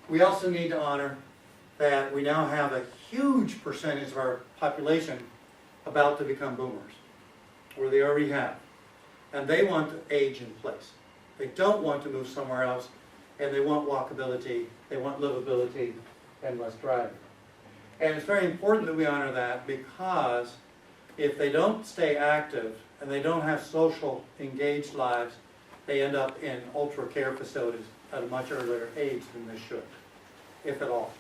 We also need to honor that we now have a huge percentage of our population about to become boomers, or they already have. And they want to age in place. They don't want to move somewhere else, and they want walkability, they want livability, and less driving. And it's very important that we honor that, because if they don't stay active and they don't have social, engaged lives, they end up in ultra care facilities at a much earlier age than they should, if at all.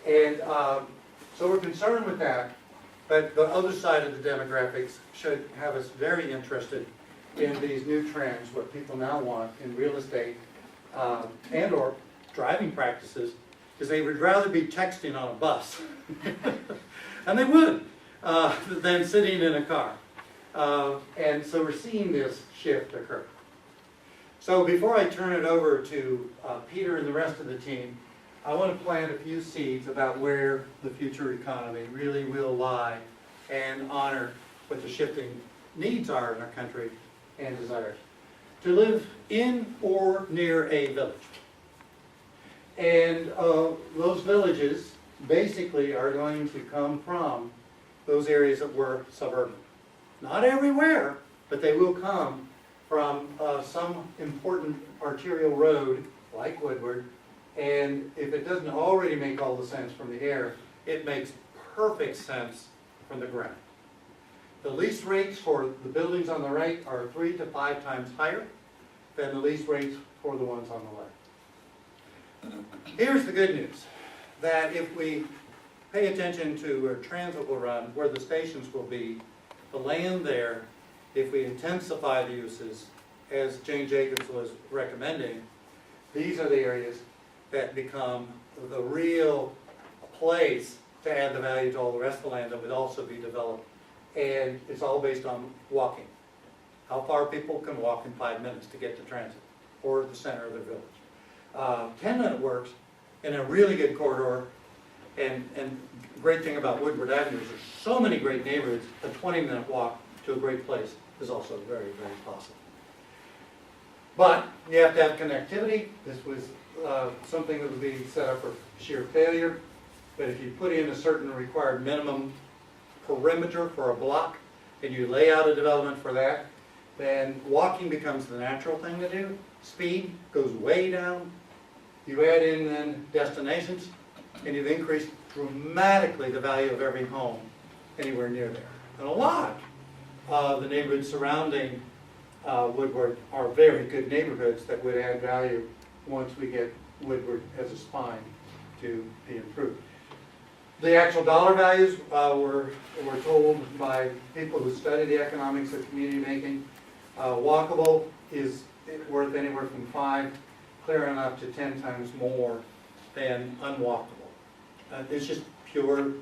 And so we're concerned with that, but the other side of the demographics should have us very interested in these new trends, what people now want in real estate and or driving practices, because they would rather be texting on a bus, and they would, than sitting in a car. And so we're seeing this shift occur. So before I turn it over to Peter and the rest of the team, I want to plant a few seeds about where the future economy really will lie, and honor what the shifting needs are in our country and desires. To live in or near a village. And those villages basically are going to come from those areas that were suburban. Not everywhere, but they will come from some important arterial road like Woodward. And if it doesn't already make all the sense from the air, it makes perfect sense from the ground. The lease rates for the buildings on the right are 3 to 5 times higher than the lease rates for the ones on the left. Here's the good news, that if we pay attention to where transit will run, where the stations will be, the land there, if we intensify the uses, as Jane Jacobs was recommending, these are the areas that become the real place to add the value to all the rest of the land that would also be developed. And it's all based on walking. How far people can walk in 5 minutes to get to transit or the center of their village. 10-minute works in a really good corridor. And great thing about Woodward Avenue is there's so many great neighborhoods, a 20-minute walk to a great place is also very, very possible. But you have to have connectivity. This was something that would be set up for sheer failure. But if you put in a certain required minimum perimeter for a block, and you lay out a development for that, then walking becomes the natural thing to do. Speed goes way down. You add in then destinations, and you've increased dramatically the value of every home anywhere near there. And a lot of the neighborhoods surrounding Woodward are very good neighborhoods that would add value once we get Woodward as a spine to be improved. The actual dollar values were told by people who study the economics of community making. Walkable is worth anywhere from 5, clear enough to 10 times more than unwalkable. It's just pure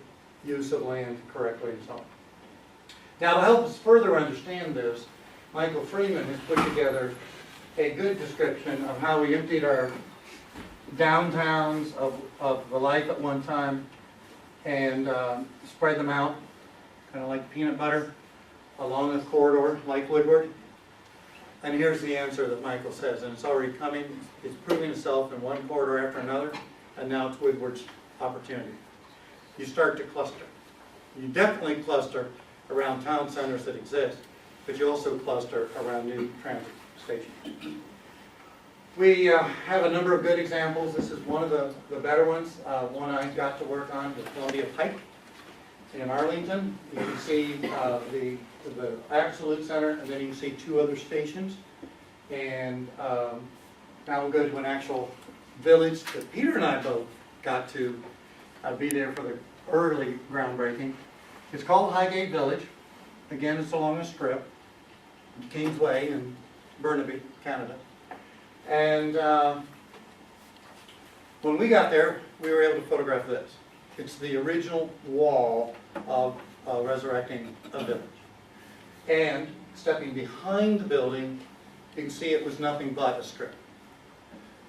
use of land correctly and so on. Now, to help us further understand this, Michael Freeman has put together a good description of how we emptied our downtowns of the life at one time and spread them out, kind of like peanut butter, along a corridor like Woodward. And here's the answer that Michael says, and it's already coming. It's proving itself in one corridor after another, and now it's Woodward's opportunity. You start to cluster. You definitely cluster around town centers that exist, but you also cluster around new transit stations. We have a number of good examples. This is one of the better ones. One I got to work on was Columbia Pike in Arlington. You can see the Absolute Center, and then you can see 2 other stations. And now we'll go to an actual village that Peter and I both got to be there for the early groundbreaking. It's called Highgate Village. Again, it's along a strip, Kingsway in Burnaby, Canada. And when we got there, we were able to photograph this. It's the original wall of resurrecting a village. And stepping behind the building, you can see it was nothing but a strip.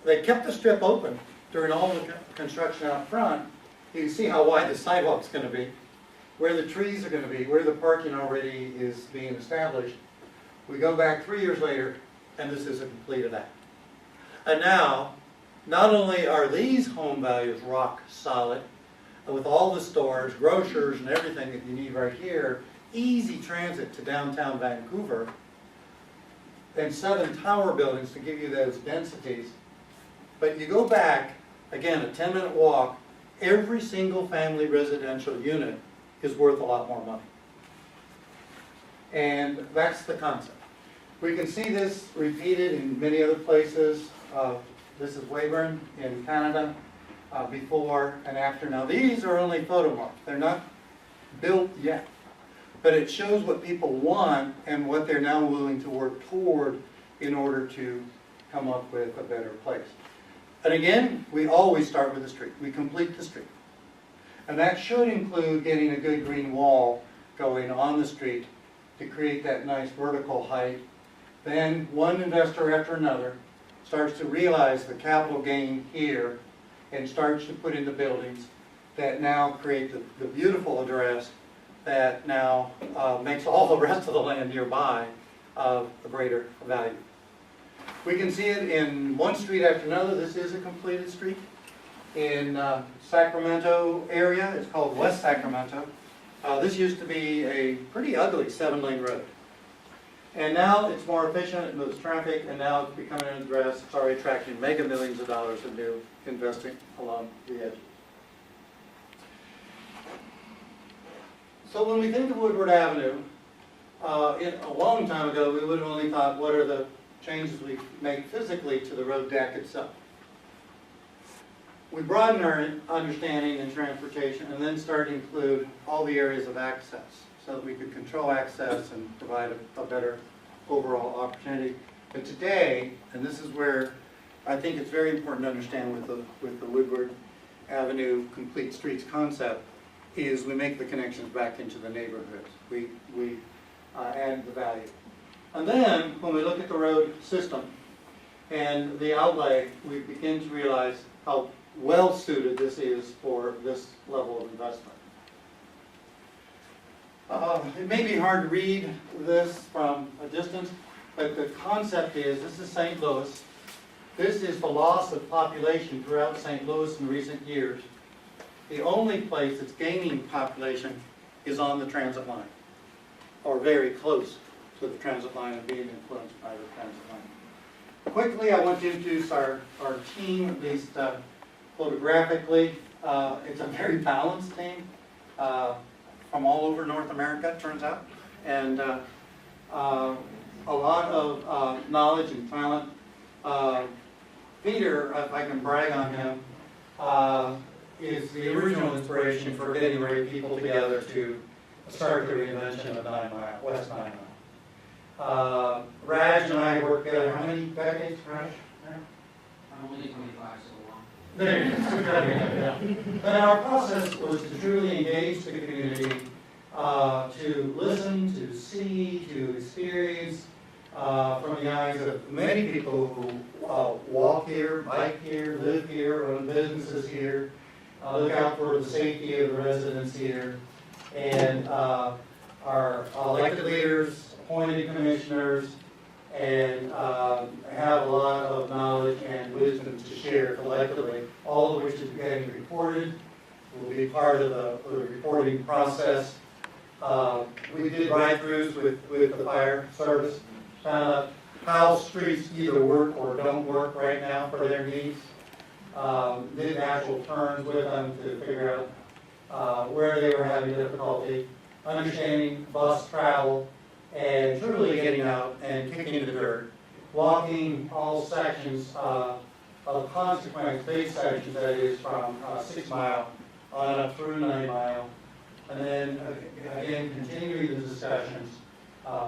They kept the strip open during all the construction out front. You can see how wide the sidewalk's going to be, where the trees are going to be, where the parking already is being established. We go back 3 years later, and this is a completed act. And now, not only are these home values rock solid, with all the stores, grocers, and everything that you need right here, easy transit to downtown Vancouver, and 7 tower buildings to give you those densities. But you go back, again, a 10-minute walk, every single family residential unit is worth a lot more money. And that's the concept. We can see this repeated in many other places. This is Weyburn in Canada, before and after. Now these are only photo marks. They're not built yet. But it shows what people want and what they're now willing to work toward in order to come up with a better place. And again, we always start with the street. We complete the street. And that should include getting a good green wall going on the street to create that nice vertical height. Then one investor after another starts to realize the capital gain here and starts to put in the buildings that now create the beautiful address that now makes all the rest of the land nearby of a greater value. We can see it in one street after another. This is a completed street. In Sacramento area, it's called West Sacramento. This used to be a pretty ugly 7-lane road. And now it's more efficient, it moves traffic, and now it's becoming an address. It's already attracting mega millions of dollars of new investing along the edges. So when we think of Woodward Avenue, a long time ago we would have only thought, what are the changes we make physically to the road deck itself? We broaden our understanding in transportation and then start to include all the areas of access so that we could control access and provide a better overall opportunity. But today, and this is where I think it's very important to understand with the Woodward Avenue Complete Streets concept, is we make the connections back into the neighborhoods. We add the value. And then, when we look at the road system and the outlay, we begin to realize how well suited this is for this level of investment. It may be hard to read this from a distance, but the concept is, this is St. Louis. This is the loss of population throughout St. Louis in recent years. The only place that's gaining population is on the transit line, or very close to the transit line and being influenced by the transit line. Quickly, I want to introduce our team, at least photographically. It's a very balanced team from all over North America, it turns out, and a lot of knowledge and talent. Peter, if I can brag on him, is the original inspiration for getting ready people together to start the reinvention of 9 Mile, West 9 Mile. Raj and I worked together how many decades, Raj? I'm only 25, so long. There you go. And our process was to truly engage the community, to listen, to see, to experience from the eyes of many people who walk here, bike here, live here, run businesses here, look out for the safety of the residents here, and our elected leaders, appointed commissioners, and have a lot of knowledge and wisdom to share collectively, all of which is getting reported, will be part of the reporting process. We did ride-throughs with the fire service, found out how streets either work or don't work right now for their needs. Did actual turns with them to figure out where they were having difficulty, understanding bus travel, and truly getting out and kicking the dirt, walking all sections of consequence, base sections, that is from 6 Mile on up through 9 Mile, and then again continuing the discussions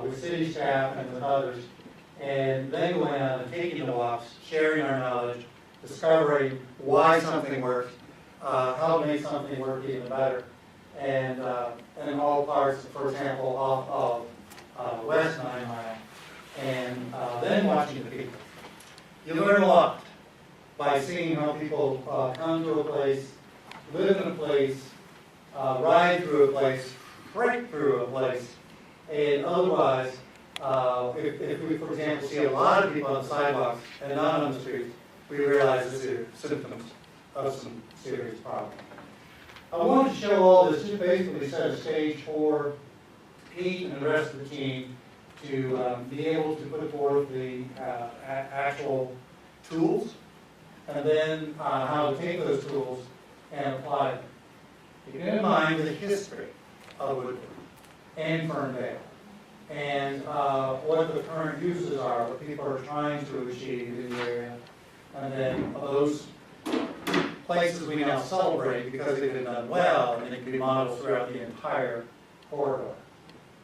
with city staff and with others, and then going out and taking the walks, sharing our knowledge, discovering why something works, how to make something work even better, and in all parts, for example, off of West 9 Mile, and then watching the people. You learn a lot by seeing how people come to a place, live in a place, ride through a place, break through a place, and otherwise, if we, for example, see a lot of people on the sidewalks and not on the streets, we realize this is symptoms of some serious problem. I wanted to show all this just basically set a stage for Pete and the rest of the team to be able to put forth the actual tools, and then how to take those tools and apply them. Keep in mind the history of Woodward and Ferndale, and what the current uses are, what people are trying to achieve in the area, and then those places we now celebrate because they've been done well, and they can be modeled throughout the entire corridor,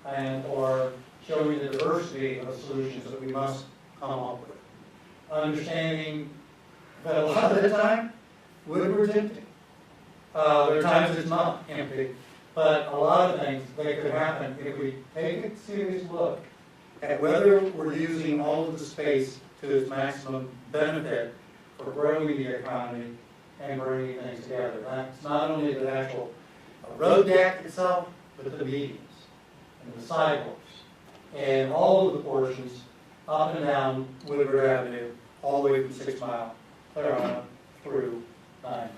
and or showing the diversity of solutions that we must come up with. Understanding that a lot of the time, Woodward's empty. There are times it's not empty, but a lot of things that could happen if we take a serious look at whether we're using all of the space to its maximum benefit for growing the economy and bringing things together. That's not only the actual road deck itself, but the medians and the sidewalks and all of the portions up and down Woodward Avenue, all the way from 6 Mile, clear on through 9.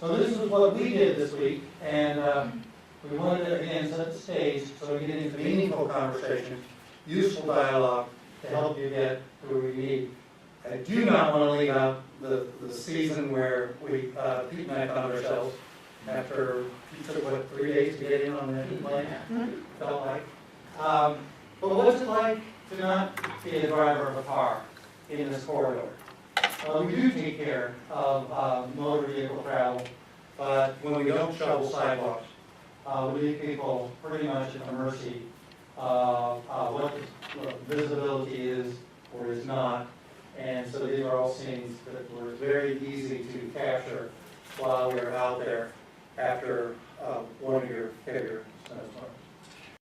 So this is what we did this week, and we wanted to again set the stage so we get into meaningful conversation, useful dialogue to help you get to where we need. I do not want to leave out the season where we, Pete and I found ourselves after, it took what, 3 days to get in on the plane, felt like. But what's it like to not be a driver of a car in this corridor? Well, we do take care of motor vehicle travel, but when we don't shovel sidewalks, we leave people pretty much at the mercy of what the visibility is or is not. And so these are all scenes that were very easy to capture while we were out there after one of your heavier snowstorms.